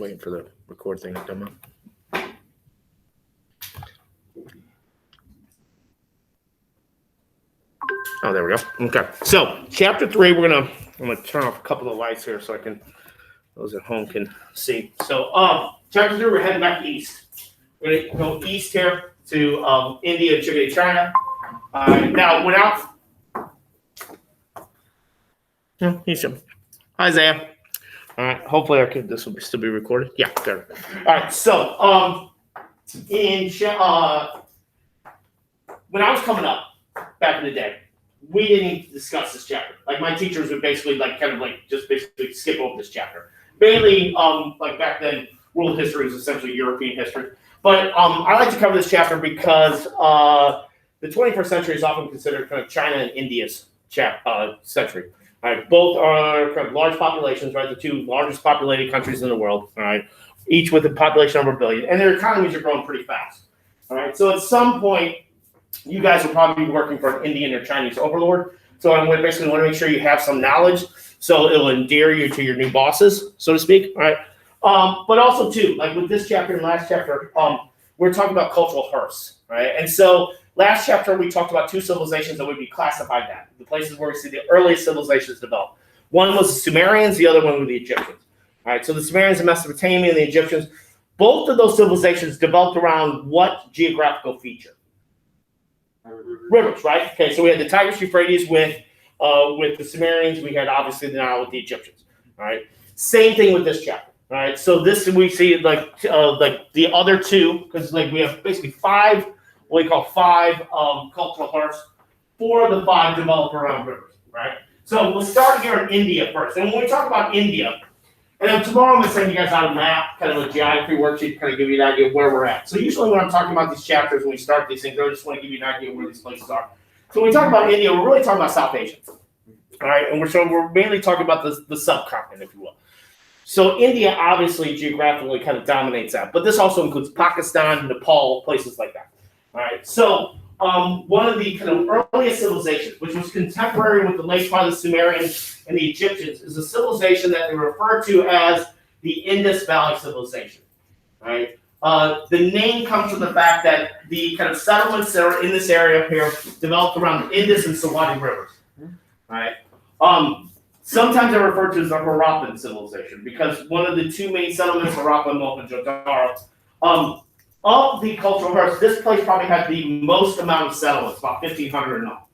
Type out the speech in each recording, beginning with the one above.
Waiting for the record thing to come up. Oh, there we go. Okay. So, chapter 3, I'm gonna turn off a couple of lights here so those at home can see. So, chapter 3, we're heading back east. We're gonna go east here to India, China. Now, when out. No, he's him. Hi, Zaya. All right. Hopefully, this will still be recorded. Yeah, there. All right. So, when I was coming up back in the day, we didn't discuss this chapter. Like my teachers would basically just basically skip over this chapter. Mainly, like back then, world history was essentially European history. But I like to cover this chapter because the 21st century is often considered kind of China and India's century. All right, both are kind of large populations, right? The two largest populated countries in the world, all right, each with a population over 1 billion, and their economies are growing pretty fast. All right, so at some point, you guys will probably be working for an Indian or Chinese overlord. So I basically want to make sure you have some knowledge, so it'll endear you to your new bosses, so to speak. All right, but also too, like with this chapter and last chapter, we're talking about cultural hearse, right? And so last chapter we talked about two civilizations that would be classified that the places where we see the earliest civilizations develop. One was the Sumerians, the other one were the Egyptians. All right, so the Sumerians in Mesopotamia and the Egyptians, both of those civilizations developed around what geographical feature? Rivers, right? Okay, so we had the Tigris Euphrates with the Sumerians. We had obviously the Nile with the Egyptians. All right, same thing with this chapter. All right, so this we see like the other two, because like we have basically five, what we call five cultural hearts. 4 of the 5 develop around rivers, right? So we'll start here in India first. And when we talk about India, and then tomorrow I'm going to send you guys out a map, kind of a geography worksheet, kind of give you an idea of where we're at. So usually when I'm talking about these chapters, when we start these things, I just want to give you an idea of where these places are. So when we talk about India, we're really talking about South Asia. All right, and we're mainly talking about the subcontinent, if you will. So India obviously geographically kind of dominates that, but this also includes Pakistan, Nepal, places like that. All right, so one of the kind of earliest civilizations, which was contemporary with the late part of the Sumerians and the Egyptians, is a civilization that they refer to as the Indus Valley civilization. Right? The name comes from the fact that the kind of settlements that are in this area here developed around the Indus and Sawadi rivers. Right? Sometimes they're referred to as the Harappan civilization because one of the two main settlements, Harappa and Mohenjo-daro, of the cultural hearts, this place probably had the most amount of settlements, about 1,500 and up.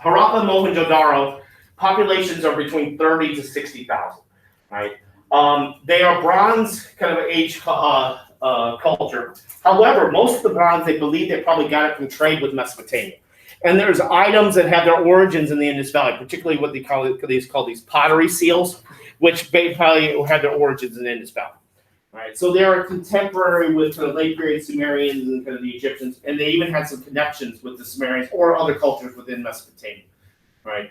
Harappa and Mohenjo-daro populations are between 30 to 60,000. Right? They are bronze kind of age culture. However, most of the bronze, they believe they probably got it from trade with Mesopotamia. And there's items that have their origins in the Indus Valley, particularly what they call these pottery seals, which probably had their origins in the Indus Valley. Right, so they're contemporary with the late period Sumerians and kind of the Egyptians, and they even had some connections with the Sumerians or other cultures within Mesopotamia. Right,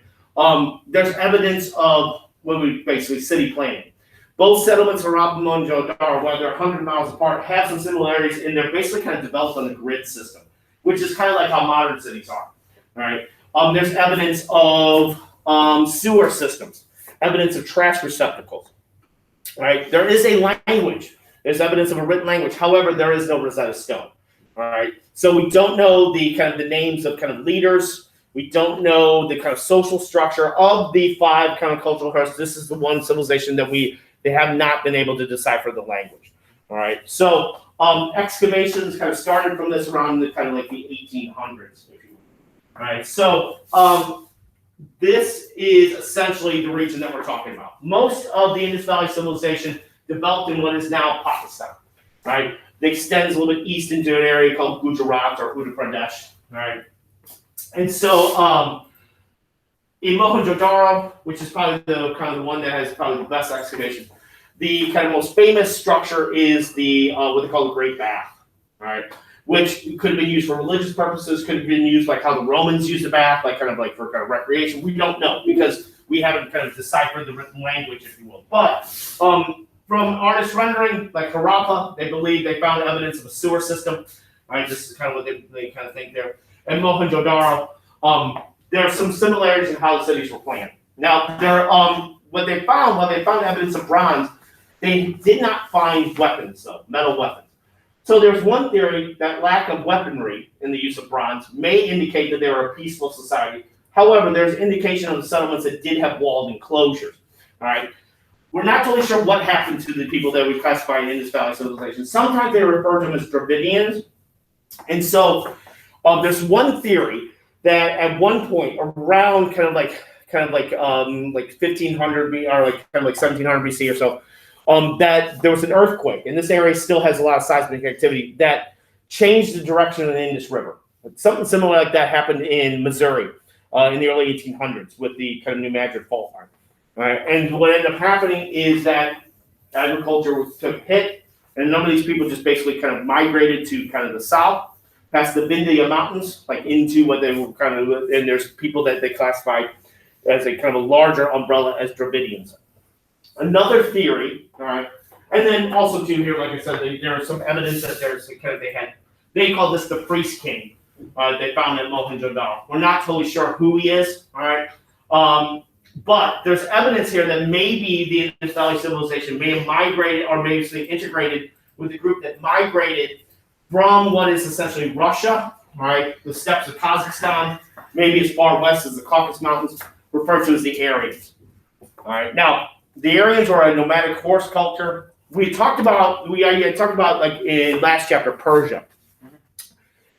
there's evidence of what we basically city planning. Both settlements, Harappa and Mohenjo-daro, while they're 100 miles apart, have some similarities, and they're basically kind of developed on a grid system, which is kind of like how modern cities are. Right, there's evidence of sewer systems, evidence of trash receptacles. Right, there is a language. There's evidence of a written language. However, there is no Rosetta Stone. All right, so we don't know the names of kind of leaders. We don't know the kind of social structure of the 5 kind of cultural hearts. This is the one civilization that they have not been able to decipher the language. All right, so excavations kind of started from this around the kind of like the 1800s, if you will. All right, so this is essentially the region that we're talking about. Most of the Indus Valley civilization developed in what is now Pakistan, right? It extends a little bit east into an area called Gujarat or Uttar Pradesh, right? And so in Mohenjo-daro, which is probably the one that has probably the best excavation, the kind of most famous structure is the what they call the Great Bath, right? Which could have been used for religious purposes, could have been used like how the Romans used the bath, like for kind of recreation. We don't know because we haven't kind of deciphered the written language, if you will. But from artist rendering, like Harappa, they believe they found evidence of a sewer system. Right, this is kind of what they kind of think there. And Mohenjo-daro, there are some similarities in how the cities were planned. Now, what they found evidence of bronze, They did not find weapons, though, metal weapons. So there's one theory that lack of weaponry in the use of bronze may indicate that they were a peaceful society. However, there's indication of the settlements that did have walled enclosures. All right. We're not totally sure what happened to the people that we classify in Indus Valley civilization. Sometimes they refer to them as Dravidians. And so there's one theory that at one point around kind of like 1500 B or like kind of like 1700 BC or so, that there was an earthquake, and this area still has a lot of seismic activity that changed the direction of the Indus River. Something similar like that happened in Missouri in the early 1800s with the kind of New Madrid fault line. All right, and what ended up happening is that agriculture took a hit, and a number of these people just basically kind of migrated to kind of the south, past the Vindhya Mountains, like into what they were kind of, and there's people that they classified as a kind of a larger umbrella as Dravidians. Another theory, all right, and then also too here, like I said, there is some evidence that there's kind of they call this the priest king. They found at Mohenjo-daro. We're not totally sure who he is, all right, but there's evidence here that maybe the Indus Valley civilization may have migrated or maybe integrated with a group that migrated from what is essentially Russia, all right, the steppes of Kazakhstan, maybe as far west as the Caucasus Mountains, referred to as the Aryans. All right, now the Aryans are a nomadic horse culture. We talked about like in last chapter Persia.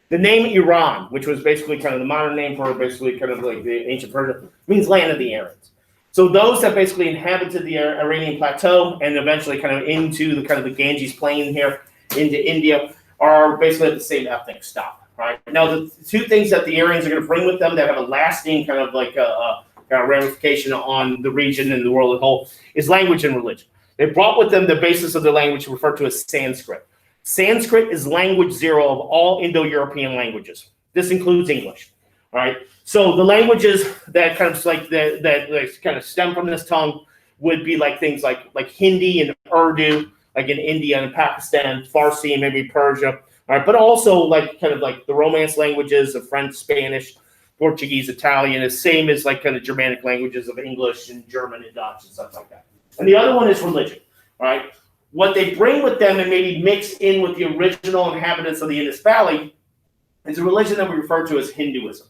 The name Iran, which was basically kind of the modern name for basically kind of like the ancient Persia, means land of the Aryans. So those that basically inhabited the Iranian plateau and eventually kind of into the kind of the Ganges plain here into India are basically the same ethnic stop. Right now, the two things that the Aryans are going to bring with them that have a lasting kind of like a ramification on the region and the world as a whole is language and religion. They brought with them the basis of the language referred to as Sanskrit. Sanskrit is language zero of all Indo-European languages. This includes English. All right. So the languages that kind of like that kind of stem from this tongue would be like things like Hindi and Urdu, like in India and Pakistan, Farsi and maybe Persia. All right, but also like kind of like the Romance languages of French, Spanish, Portuguese, Italian, the same as like kind of Germanic languages of English and German and Dutch and stuff like that. And the other one is religion. All right. What they bring with them and maybe mix in with the original inhabitants of the Indus Valley is a religion that we refer to as Hinduism.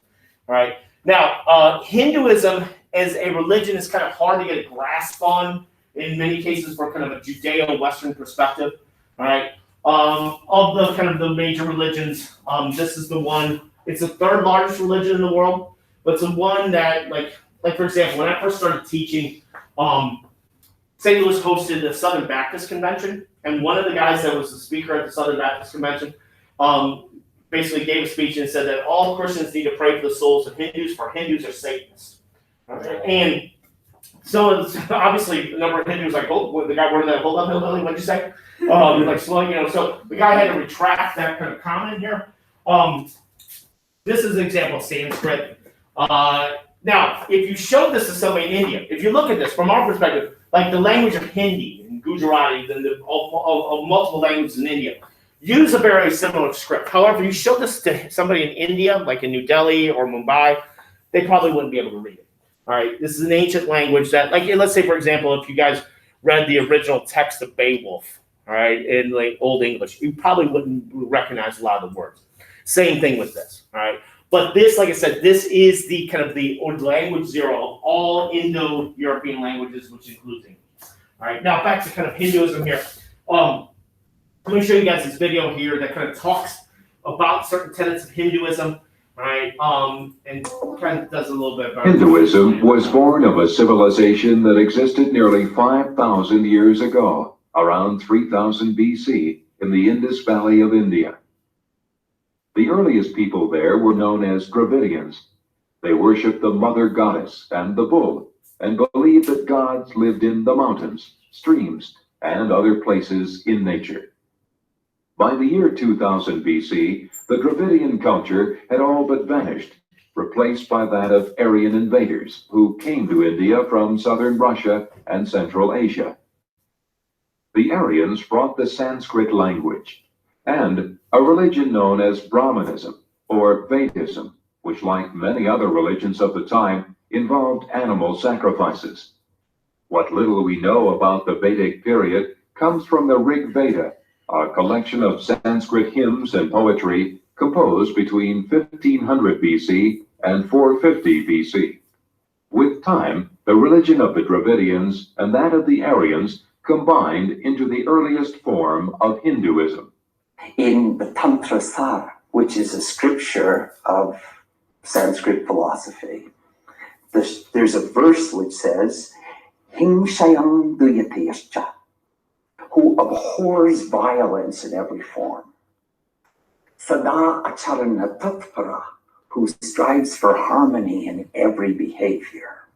All right. Now, Hinduism as a religion is kind of hard to get a grasp on in many cases from kind of a Judeo-Western perspective. All right. Of the kind of the major religions, this is the one. It's the third largest religion in the world, but it's the one that, like for example, when I first started teaching, St. Louis hosted the Southern Baptist Convention, and one of the guys that was the speaker at the Southern Baptist Convention basically gave a speech and said that all Christians need to pray for the souls of Hindus, for Hindus are Satanists. Okay. And so obviously a number of Hindus like, oh, the guy worded that, hold up, hillbilly, what'd you say? Like slowing, so the guy had to retract that kind of comment here. This is an example of Sanskrit. Now, if you show this to somebody in India, if you look at this from our perspective, like the language of Hindi and Gujarati and of multiple languages in India, use a very similar script. However, you show this to somebody in India, like in New Delhi or Mumbai, they probably wouldn't be able to read it. All right, this is an ancient language that, like, let's say, for example, if you guys read the original text of Beowulf, all right, in like Old English, you probably wouldn't recognize a lot of the words. Same thing with this, all right. But this, like I said, this is the kind of the language zero of all Indo-European languages, which includes English. All right, now back to kind of Hinduism here. Let me show you guys this video here that kind of talks about certain tenets of Hinduism, right? And kind of does a little bit about Hinduism was born of a civilization that existed nearly 5,000 years ago, around 3000 BC, in the Indus Valley of India. The earliest people there were known as Dravidians. They worshipped the mother goddess and the bull, and believed that gods lived in the mountains, streams, and other places in nature. By the year 2000 BC, the Dravidian culture had all but vanished, replaced by that of Aryan invaders who came to India from southern Russia and Central Asia. The Aryans brought the Sanskrit language and a religion known as Brahmanism or Vedism, which, like many other religions of the time, involved animal sacrifices. What little we know about the Vedic period comes from the Rig Veda, a collection of Sanskrit hymns and poetry composed between 1500 BC and 450 BC. With time, the religion of the Dravidians and that of the Aryans combined into the earliest form of Hinduism. In the Tantra Sara, which is a scripture of Sanskrit philosophy, there's a verse which says, Hingshayam duyatescha, who abhors violence in every form. Sada acharana tatpara, who strives for harmony in every behavior.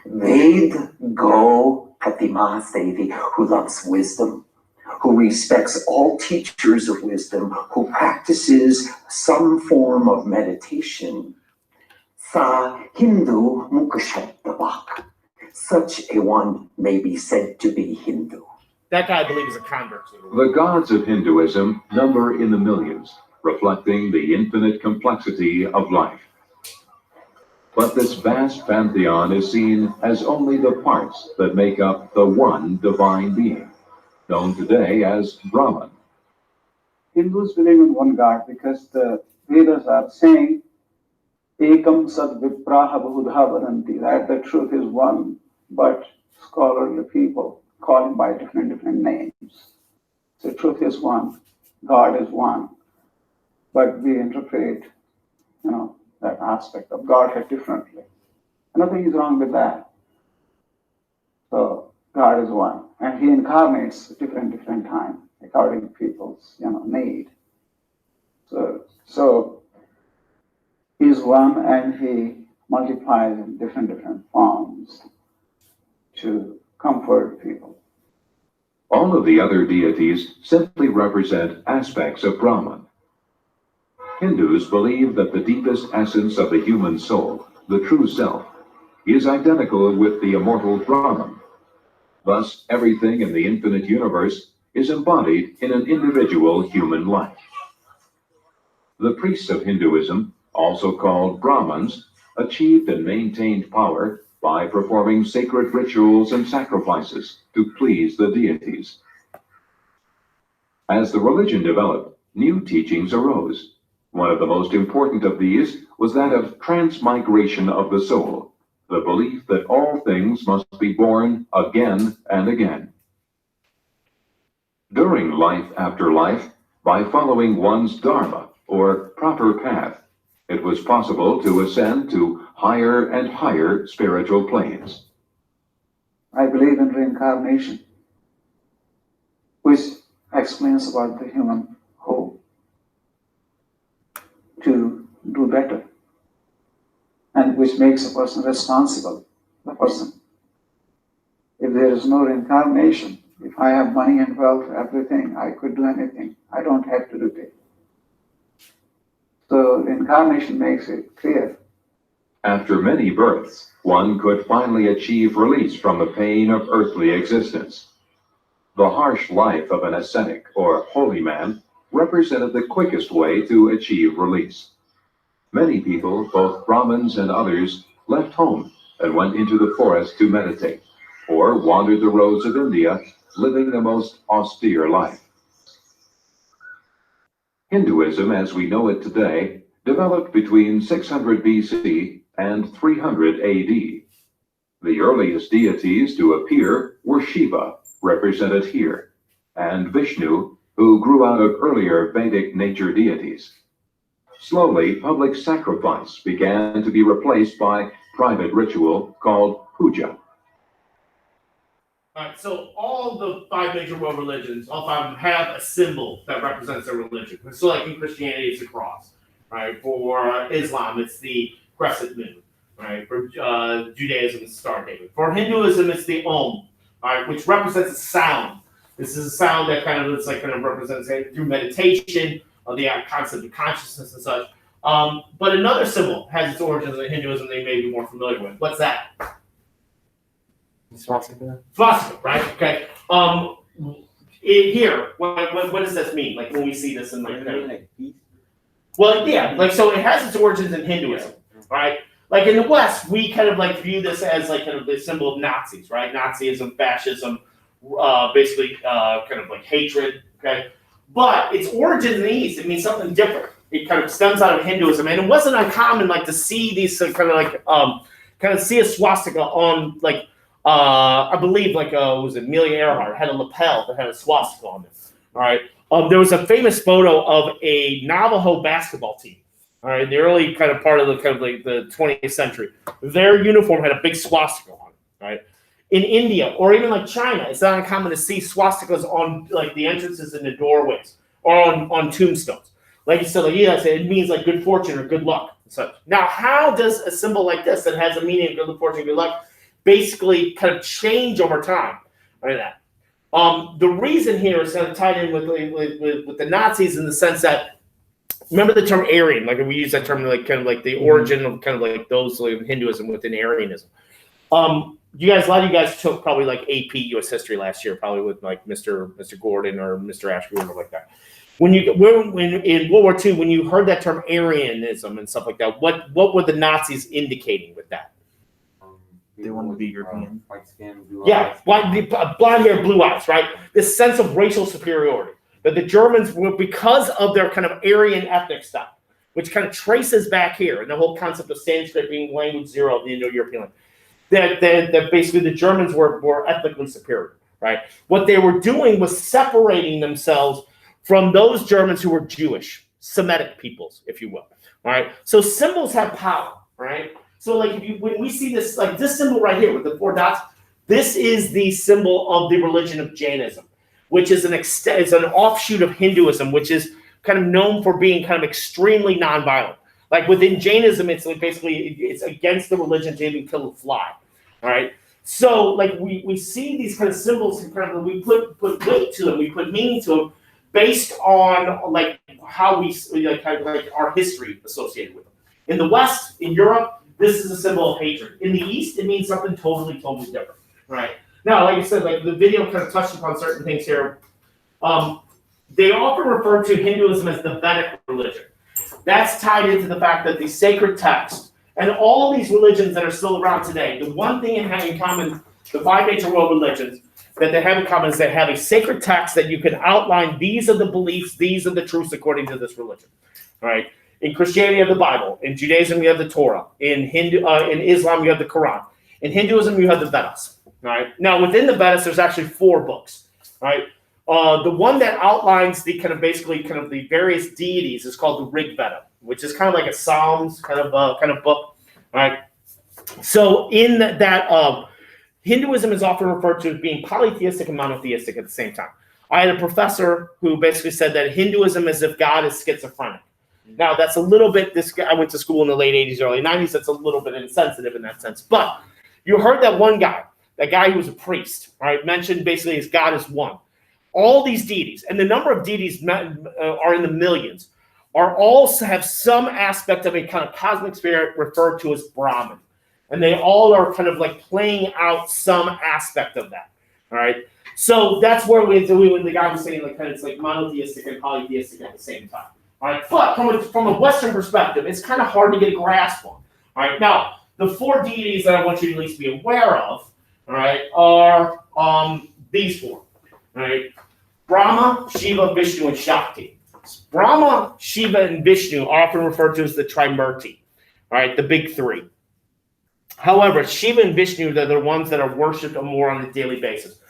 Ved go pratima sevi, who loves wisdom, who respects all teachers of wisdom, who practices some form of meditation. Sa Hindu mukashabdavak, such a one may be said to be Hindu. That guy, I believe, is a convert. The gods of Hinduism number in the millions, reflecting the infinite complexity of life. But this vast pantheon is seen as only the parts that make up the one divine being, known today as Brahman. Hindus believe in one God because the Vedas are saying, Ekam Sad Vipraha Bahudha Vadanti, that the truth is one, but scholarly people call him by different names. So truth is one, God is one, but we interpret, that aspect of Godhead differently. Nothing is wrong with that. So God is one, and He incarnates different time according to people's need. So He is one, and He multiplies in different forms to comfort people. All of the other deities simply represent aspects of Brahman. Hindus believe that the deepest essence of the human soul, the true self, is identical with the immortal Brahman. Thus, everything in the infinite universe is embodied in an individual human life. The priests of Hinduism, also called Brahmins, achieved and maintained power by performing sacred rituals and sacrifices to please the deities. As the religion developed, new teachings arose. One of the most important of these was that of transmigration of the soul, the belief that all things must be born again and again. During life after life, by following one's dharma, or proper path, it was possible to ascend to higher and higher spiritual planes. I believe in reincarnation, which explains about the human hope to do better, and which makes a person responsible, the person. If there is no reincarnation, if I have money and wealth, everything, I could do anything. I don't have to do it. So reincarnation makes it clear. After many births, one could finally achieve release from the pain of earthly existence. The harsh life of an ascetic or holy man represented the quickest way to achieve release. Many people, both Brahmins and others, left home and went into the forest to meditate, or wandered the roads of India, living the most austere life. Hinduism, as we know it today, developed between 600 BC and 300 AD. The earliest deities to appear were Shiva, represented here, and Vishnu, who grew out of earlier Vedic nature deities. Slowly, public sacrifice began to be replaced by private ritual called puja. All right, so all the five major world religions, all five of them have a symbol that represents their religion. So, like in Christianity, it's a cross, right? For Islam, it's the crescent moon, right? For Judaism, it's the Star of David. For Hinduism, it's the Om, right, which represents a sound. This is a sound that kind of represents through meditation, the concept of consciousness and such. But another symbol has its origins in Hinduism they may be more familiar with. What's that? Swastika. Swastika, right? Okay. Here, what does this mean? Like when we see this in like peace? well, yeah, like so it has its origins in Hinduism, right? Like in the West, we kind of like view this as like kind of the symbol of Nazis, right? Nazism, fascism, basically kind of like hatred. Okay, but its origin in the East, it means something different. It kind of stems out of Hinduism, and it wasn't uncommon like to see these kind of like kind of see a swastika on like I believe like was it Amelia Earhart had a lapel that had a swastika on it. All right, there was a famous photo of a Navajo basketball team. All right, the early kind of part of the kind of like the 20th century. Their uniform had a big swastika on it. Right. In India or even like China, it's not uncommon to see swastikas on like the entrances and the doorways or on tombstones. Like you said, like it means like good fortune or good luck and such. Now, how does a symbol like this that has a meaning of good fortune, good luck, basically kind of change over time? Right. That. The reason here is kind of tied in with the Nazis in the sense that remember the term Aryan, like we use that term like kind of like the origin of kind of like those like Hinduism within Aryanism. A lot of you guys took probably like AP U.S. history last year, probably with like Mr. Gordon or Mr. Ashby or like that. When in World War II, when you heard that term Aryanism and stuff like that, what were the Nazis indicating with that? They wanted to be European. White skin, blue Yeah, eyes. blonde hair, blue eyes, right? This sense of racial superiority that the Germans were because of their kind of Aryan ethnic style, which kind of traces back here, and the whole concept of Sanskrit being language zero of the Indo-European language. That basically the Germans were ethnically superior, right? What they were doing was separating themselves from those Germans who were Jewish, Semitic peoples, if you will, all right? So symbols have power, right? So like when we see this, like this symbol right here with the 4 dots, this is the symbol of the religion of Jainism, which is it's an offshoot of Hinduism, which is kind of known for being kind of extremely nonviolent. Like within Jainism, it's like basically it's against the religion to even kill a fly. All right. So like we see these kind of symbols and kind of we put weight to them, we put meaning to them based on like how we like kind of like our history associated with them. In the West, in Europe, this is a symbol of hatred. In the East, it means something totally different. Right. Now, like I said, like the video kind of touched upon certain things here. They often refer to Hinduism as the Vedic religion. That's tied into the fact that the sacred text and all these religions that are still around today, the one thing it has in common, the 5 major world religions, that they have in common is they have a sacred text that you can outline. These are the beliefs, these are the truths according to this religion. All right. In Christianity, you have the Bible. In Judaism, you have the Torah. In Islam, you have the Quran. In Hinduism, you have the Vedas. All right. Now, within the Vedas, there's actually 4 books. All right. The one that outlines the kind of basically kind of the various deities is called the Rig Veda, which is kind of like a Psalms kind of book. All right. So in that, Hinduism is often referred to as being polytheistic and monotheistic at the same time. I had a professor who basically said that Hinduism is if God is schizophrenic. Now that's a little bit. I went to school in the late 80s, early 90s. That's a little bit insensitive in that sense. But you heard that one guy, that guy who was a priest, all right, mentioned basically his God is one. All these deities, and the number of deities are in the millions, are all have some aspect of a kind of cosmic spirit referred to as Brahman. And they all are kind of like playing out some aspect of that. All right. So that's where when the guy was saying like kind of it's like monotheistic and polytheistic at the same time. All right. But from a Western perspective, it's kind of hard to get a grasp on. All right. Now, the 4 deities that I want you to at least be aware of, all right, are these 4. All right. Brahma, Shiva, Vishnu, and Shakti. Brahma, Shiva, and Vishnu are often referred to as the Trimurti. All right, the big 3. However, Shiva and Vishnu, they're the ones that are worshipped more on a daily basis.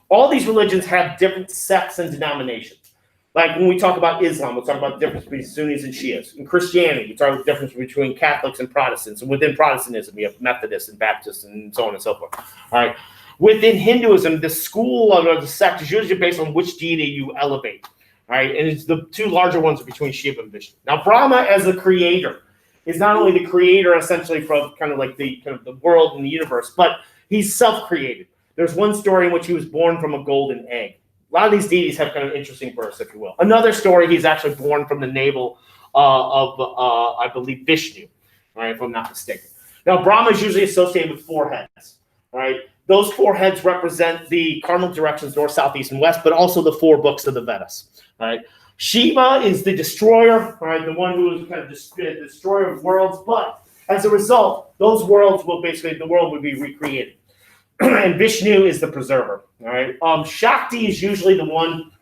All these religions have different sects and denominations. Like when we talk about Islam, we'll talk about the difference between Sunnis and Shias. In Christianity, we talk about the difference between Catholics and Protestants. And within Protestantism, we have Methodists and Baptists and so on and so forth. All right. Within Hinduism, the school or the sect is usually based on which deity you elevate. All right. And it's the 2 larger ones are between Shiva and Vishnu. Now, Brahma as a creator is not only the creator essentially from kind of like the world and the universe, but he's self-created. There's one story in which he was born from a golden egg. A lot of these deities have kind of interesting births, if you will. Another story, he's actually born from the navel of I believe, Vishnu, all right, if I'm not mistaken. Now, Brahma is usually associated with 4 heads, all right? Those 4 heads represent the cardinal directions, north, south, east, and west, but also the 4 books of the Vedas, all right? Shiva is the destroyer, all right, the one who is kind of the destroyer of worlds, but as a result, those worlds will basically, the world would be recreated. and Vishnu is the preserver. All right. Shakti is usually the one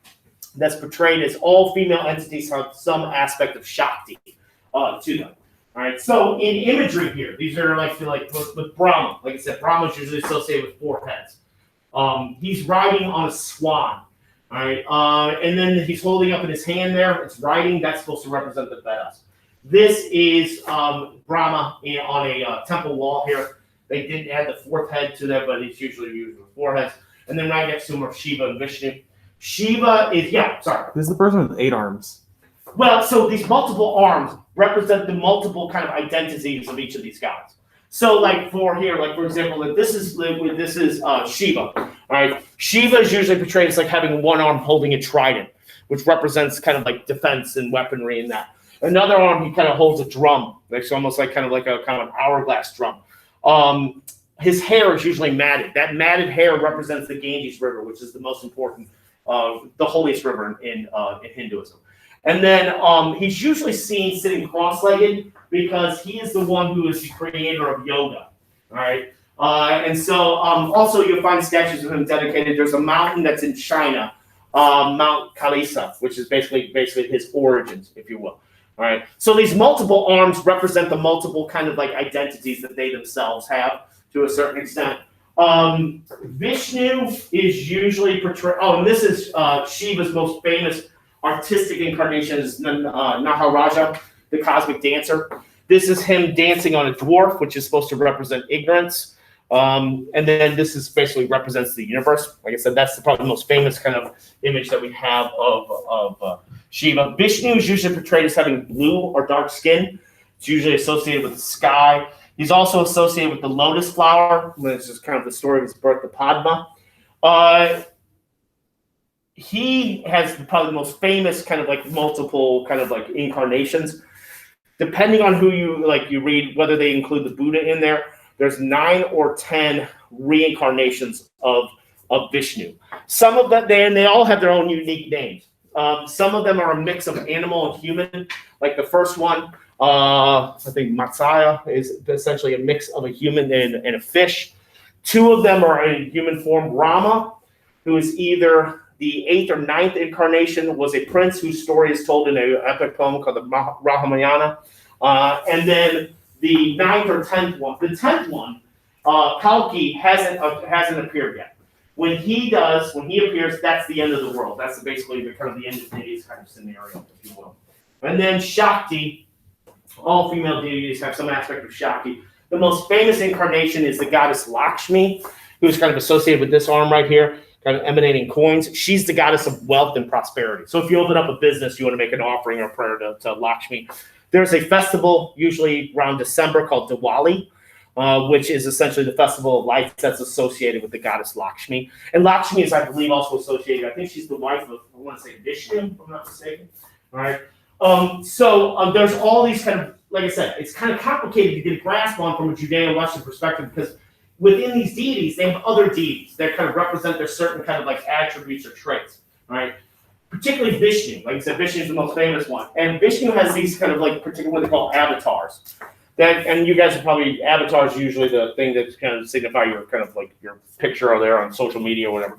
that's portrayed as all female entities have some aspect of Shakti to them. All right. So in imagery here, these are like with Brahma. Like I said, Brahma is usually associated with 4 heads. He's riding on a swan. All right. And then he's holding up in his hand there. It's riding. That's supposed to represent the Vedas. This is Brahma on a temple wall here. They didn't add the 4th head to that, but it's usually used with 4 heads. And then right next to him are Shiva and Vishnu. Shiva is, This is the person with 8 arms. Well, so these multiple arms represent the multiple kind of identities of each of these gods. So, like for example, this is Shiva. All right, Shiva is usually portrayed as like having one arm holding a trident, which represents kind of like defense and weaponry and that. Another arm, he kind of holds a drum, it's almost like kind of an hourglass drum. His hair is usually matted. That matted hair represents the Ganges River, which is the most important, the holiest river in Hinduism. And then he's usually seen sitting cross-legged because he is the one who is the creator of yoga. All right. And so also you'll find statues of him dedicated. There's a mountain that's in China, Mount Kalisa, which is basically his origins, if you will. All right. So these multiple arms represent the multiple kind of like identities that they themselves have to a certain extent. Vishnu is usually portrayed. Oh, and this is Shiva's most famous artistic incarnation is Naharaja, the cosmic dancer. This is him dancing on a dwarf, which is supposed to represent ignorance. And then this is basically represents the universe. Like I said, that's probably the most famous kind of image that we have of Shiva. Vishnu is usually portrayed as having blue or dark skin. It's usually associated with the sky. He's also associated with the lotus flower, which is kind of the story of his birth, the Padma. He has probably the most famous kind of like multiple kind of like incarnations. Depending on who you read, whether they include the Buddha in there, there's 9 or 10 reincarnations of Vishnu. Some of them, they all have their own unique names. Some of them are a mix of animal and human. Like the first one, I think Matsaya is essentially a mix of a human and a fish. 2 of them are in human form. Rama, who is either the 8th or 9th incarnation, was a prince whose story is told in an epic poem called the Ramayana. And then the 9th or 10th one, the 10th one, Kalki hasn't appeared yet. When he appears, that's the end of the world. That's basically the kind of the end of days kind of scenario, if you will. And then Shakti, all female deities have some aspect of Shakti. The most famous incarnation is the goddess Lakshmi, who's kind of associated with this arm right here, kind of emanating coins. She's the goddess of wealth and prosperity. So if you open up a business, you want to make an offering or prayer to Lakshmi. There's a festival usually around December called Diwali, which is essentially the festival of lights that's associated with the goddess Lakshmi. And Lakshmi is, I believe, also associated, I think she's the wife of, I want to say Vishnu, if I'm not mistaken. All right. So there's all these kind of, like I said, it's kind of complicated to get a grasp on from a Judeo-Western perspective because within these deities, they have other deities that kind of represent their certain kind of like attributes or traits, right? Particularly Vishnu. Like I said, Vishnu is the most famous one. And Vishnu has these kind of like particular what they call avatars. And you guys are probably, avatars usually the thing that kind of signify your kind of like your picture or there on social media or whatever.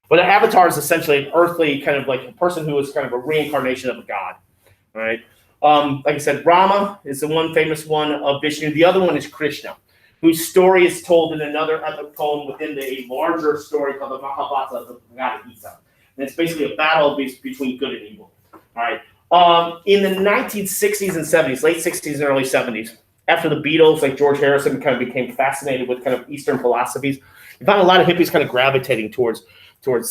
But an avatar is essentially an earthly kind of like a person who is kind of a reincarnation of a god, right? Like I said, Rama is the one famous one of Vishnu. The other one is Krishna, whose story is told in another epic poem within a larger story called the Mahabharata, the Bhagavad Gita. And it's basically a battle between good and evil. All right. In the 1960s and 70s, late 60s and early 70s, after the Beatles, like George Harrison, kind of became fascinated with kind of Eastern philosophies, you found a lot of hippies kind of gravitating towards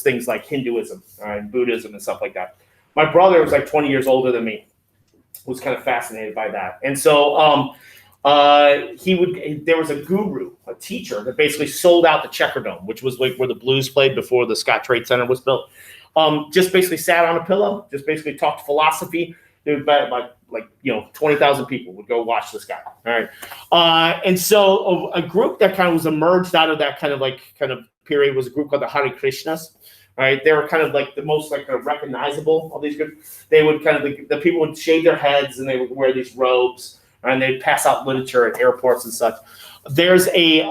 things like Hinduism and Buddhism and stuff like that. My brother was like 20 years older than me, was kind of fascinated by that. And so there was a guru, a teacher that basically sold out the Checkerdome, which was like where the Blues played before the Scott Trade Center was built. Just basically sat on a pillow, just basically talked philosophy. There was like 20,000 people would go watch this guy. All right. And so a group that kind of was emerged out of that kind of period was a group called the Hare Krishnas. All right. They were kind of like the most like kind of recognizable of these groups. They would kind of, the people would shave their heads and they would wear these robes and they'd pass out literature at airports and such. There's a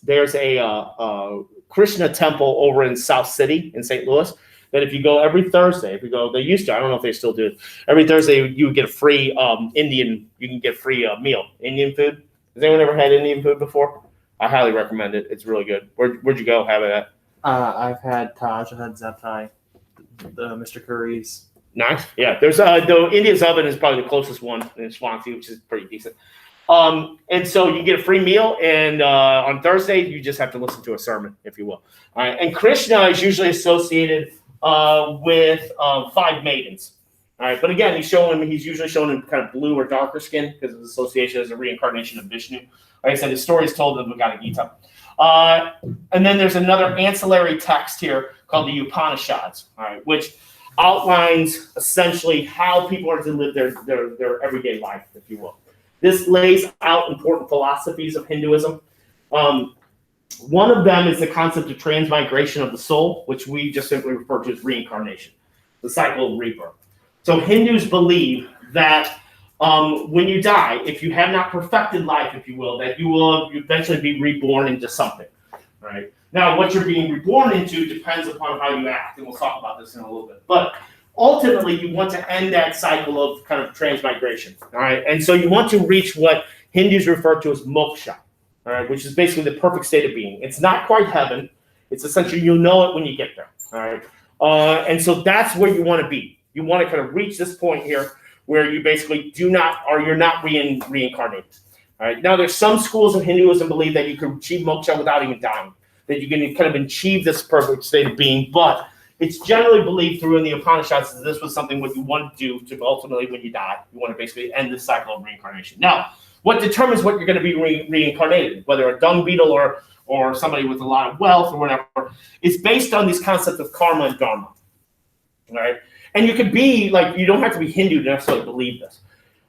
there's a Krishna temple over in South City in St. Louis. That if you go every Thursday, if you go, they used to, I don't know if they still do. Every Thursday you would get a free you can get free meal, Indian food. Has anyone ever had Indian food before? I highly recommend it. It's really good. Where'd you go have it at? I've had Taj, I've had Zaptai, the Mr. Curry's. Nice. Yeah, there's the India's Oven is probably the closest one in Swansea, which is pretty decent. And so you get a free meal, and on Thursday you just have to listen to a sermon, if you will. All right. And Krishna is usually associated with 5 maidens. All right, but again, he's usually shown in kind of blue or darker skin because of his association as a reincarnation of Vishnu. Like I said, his story is told in the Bhagavad Gita. And then there's another ancillary text here called the Upanishads, all right, which outlines essentially how people are to live their everyday life, if you will. This lays out important philosophies of Hinduism. One of them is the concept of transmigration of the soul, which we just simply refer to as reincarnation, the cycle of rebirth. So Hindus believe that when you die, if you have not perfected life, if you will, that you will eventually be reborn into something, right? Now, what you're being reborn into depends upon how you act, and we'll talk about this in a little bit. But ultimately, you want to end that cycle of kind of transmigration, all right? And so you want to reach what Hindus refer to as moksha, all right, which is basically the perfect state of being. It's not quite heaven. It's essentially you'll know it when you get there, all right? And so that's where you want to be. You want to kind of reach this point here where you basically you're not reincarnated. All right. Now, there's some schools of Hinduism believe that you can achieve moksha without even dying, that you can kind of achieve this perfect state of being, but it's generally believed through in the Upanishads that this was something what you want to do to ultimately, when you die, you want to basically end this cycle of reincarnation. Now, what determines what you're going to be reincarnated, whether a dung beetle or somebody with a lot of wealth or whatever, is based on these concepts of karma and dharma. All right. And you could be like, you don't have to be Hindu to necessarily believe this.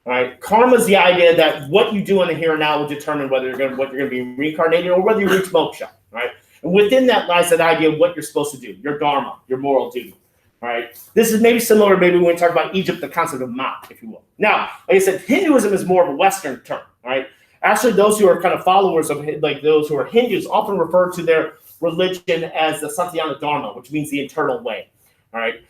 All right. Karma is the idea that what you do in the here and now will determine whether you're going to be reincarnated or whether you reach moksha. Right. And within that lies that idea of what you're supposed to do, your dharma, your moral duty. All right. This is maybe similar, maybe when we talk about Egypt, the concept of mat, if you will. Now, like I said, Hinduism is more of a Western term. All right. Actually, those who are kind of followers of, like those who are Hindus, often refer to their religion as the Satyana Dharma, which means the eternal way. All right.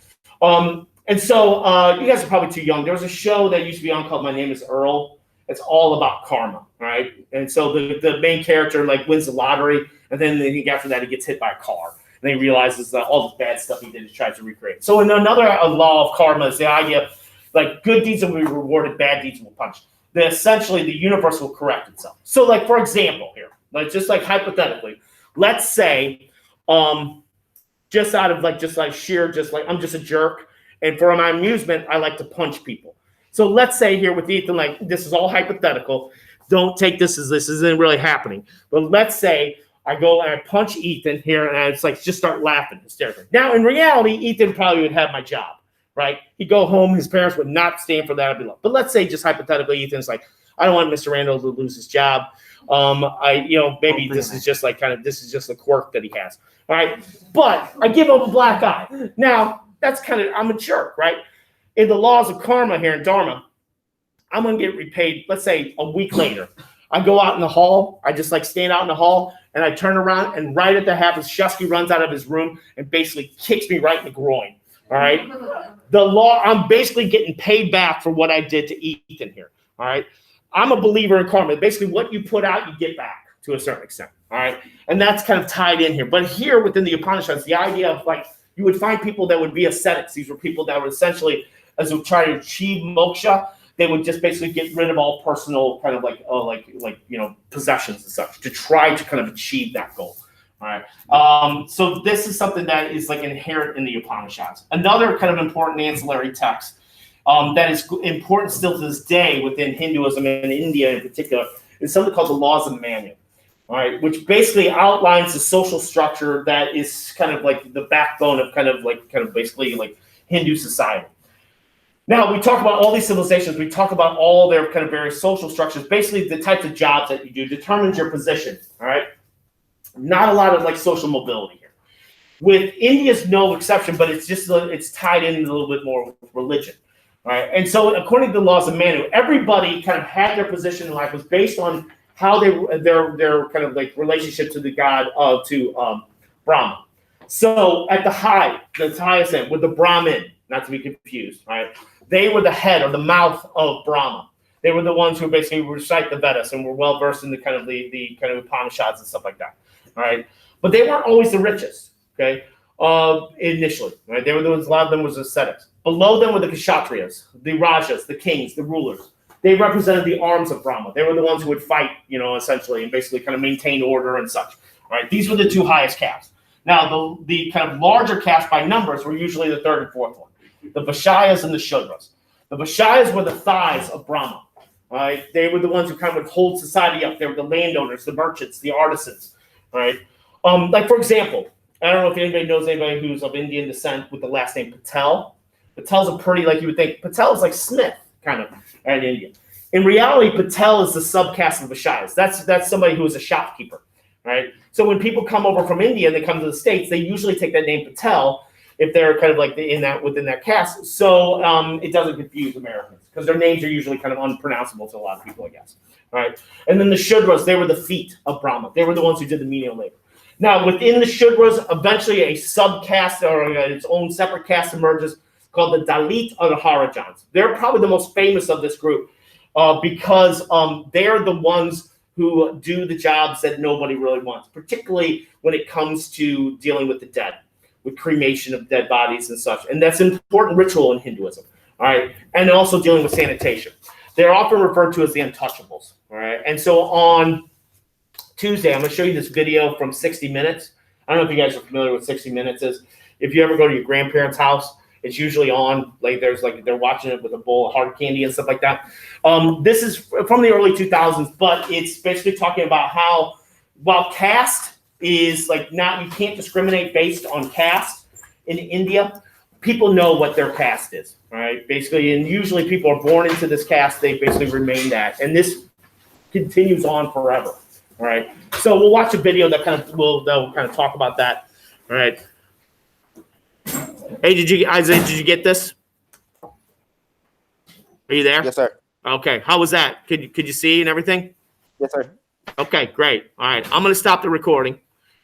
And so you guys are probably too young. There was a show that used to be on called My Name is Earl. It's all about karma, right? And so the main character like wins the lottery, and then after that he gets hit by a car, and then he realizes that all the bad stuff he did he tries to recreate. So in another law of karma is the idea like good deeds will be rewarded, bad deeds will be punished. That essentially the universe will correct itself. So like for example here, like just like hypothetically, let's say just out of like I'm just a jerk. And for my amusement, I like to punch people. So let's say here with Ethan, like this is all hypothetical. Don't take this as this isn't really happening. But let's say I go and I punch Ethan here and it's like just start laughing hysterically. Now in reality, Ethan probably would have my job, right? He'd go home, his parents would not stand for that. But let's say just hypothetically, Ethan's like, I don't want Mr. Randall to lose his job. Maybe this is just a quirk that he has. All right. But I give him a black eye. Now, that's kind of, I'm a jerk, right? In the laws of karma here in Dharma, I'm going to get repaid, let's say a week later. I go out in the hall. I just like stand out in the hall and I turn around and right at the happens, Shusky runs out of his room and basically kicks me right in the groin. All right. The law, I'm basically getting paid back for what I did to Ethan here. All right. I'm a believer in karma. Basically what you put out, you get back to a certain extent. All right. And that's kind of tied in here. But here within the Upanishads, the idea of like, you would find people that would be ascetics. These were people that were essentially, as they would try to achieve moksha, they would just basically get rid of all personal kind of possessions and such to try to kind of achieve that goal. All right. So this is something that is like inherent in the Upanishads. Another kind of important ancillary text that is important still to this day within Hinduism and India in particular is something called the Laws of Manu. All right, which basically outlines the social structure that is kind of like the backbone of basically like Hindu society. Now, we talk about all these civilizations. We talk about all their kind of various social structures. Basically, the types of jobs that you do determines your position. All right, not a lot of like social mobility here. With India's no exception, but it's tied in a little bit more with religion. All right, and so according to the laws of Manu, everybody kind of had their position in life was based on how their kind of like relationship to the god to Brahma. So at the highest end, with the Brahmin, not to be confused, right? They were the head or the mouth of Brahma. They were the ones who basically recite the Vedas and were well versed in the kind of the kind of Upanishads and stuff like that. All right, but they weren't always the richest. Okay, initially, right? They were the ones. A lot of them was ascetics. Below them were the kshatriyas, the rajas, the kings, the rulers. They represented the arms of Brahma. They were the ones who would fight, essentially, and basically kind of maintain order and such. Right? These were the two highest castes. Now, the kind of larger castes by numbers were usually the third and fourth one, the Vaishyas and the Shudras. The Vaishyas were the thighs of Brahma. Right? They were the ones who kind of would hold society up. They were the landowners, the merchants, the artisans. Right? Like, for example, I don't know if anybody knows anybody who's of Indian descent with the last name Patel. Patel's a pretty, like you would think, Patel is like Smith, kind of, in India. In reality, Patel is the subcaste of Vaishyas. That's somebody who is a shopkeeper. Right? So when people come over from India and they come to the States, they usually take that name Patel if they're kind of like within that caste. So it doesn't confuse Americans because their names are usually kind of unpronounceable to a lot of people, I guess. All right. And then the Shudras, they were the feet of Brahma. They were the ones who did the menial labor. Now, within the Shudras, eventually a subcaste or its own separate caste emerges called the Dalit or the Harajans. They're probably the most famous of this group because they're the ones who do the jobs that nobody really wants, particularly when it comes to dealing with the dead, with cremation of dead bodies and such. And that's an important ritual in Hinduism, all right? And also dealing with sanitation. They're often referred to as the untouchables, all right? And so on Tuesday, I'm going to show you this video from 60 Minutes. I don't know if you guys are familiar with 60 Minutes is. If you ever go to your grandparents' house, it's usually on, they're watching it with a bowl of hard candy and stuff like that. This is from the early 2000s, but it's basically talking about how while caste is you can't discriminate based on caste in India, people know what their caste is, right? Basically, and usually people are born into this caste, they basically remain that. And this continues on forever, all right? So we'll watch a video that will talk about that, all right? Hey, Isaiah, did you get this? Are you there? Yes, sir. Okay. How was that? Could you see and everything? Yes, sir. Okay, great. All right. I'm going to stop the recording.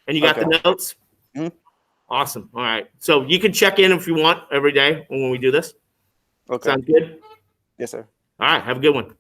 And you got the notes? Mhm. Awesome. All right. So you can check in if you want every day when we do this. Okay. Sounds good? Yes, sir. All right. Have a good one.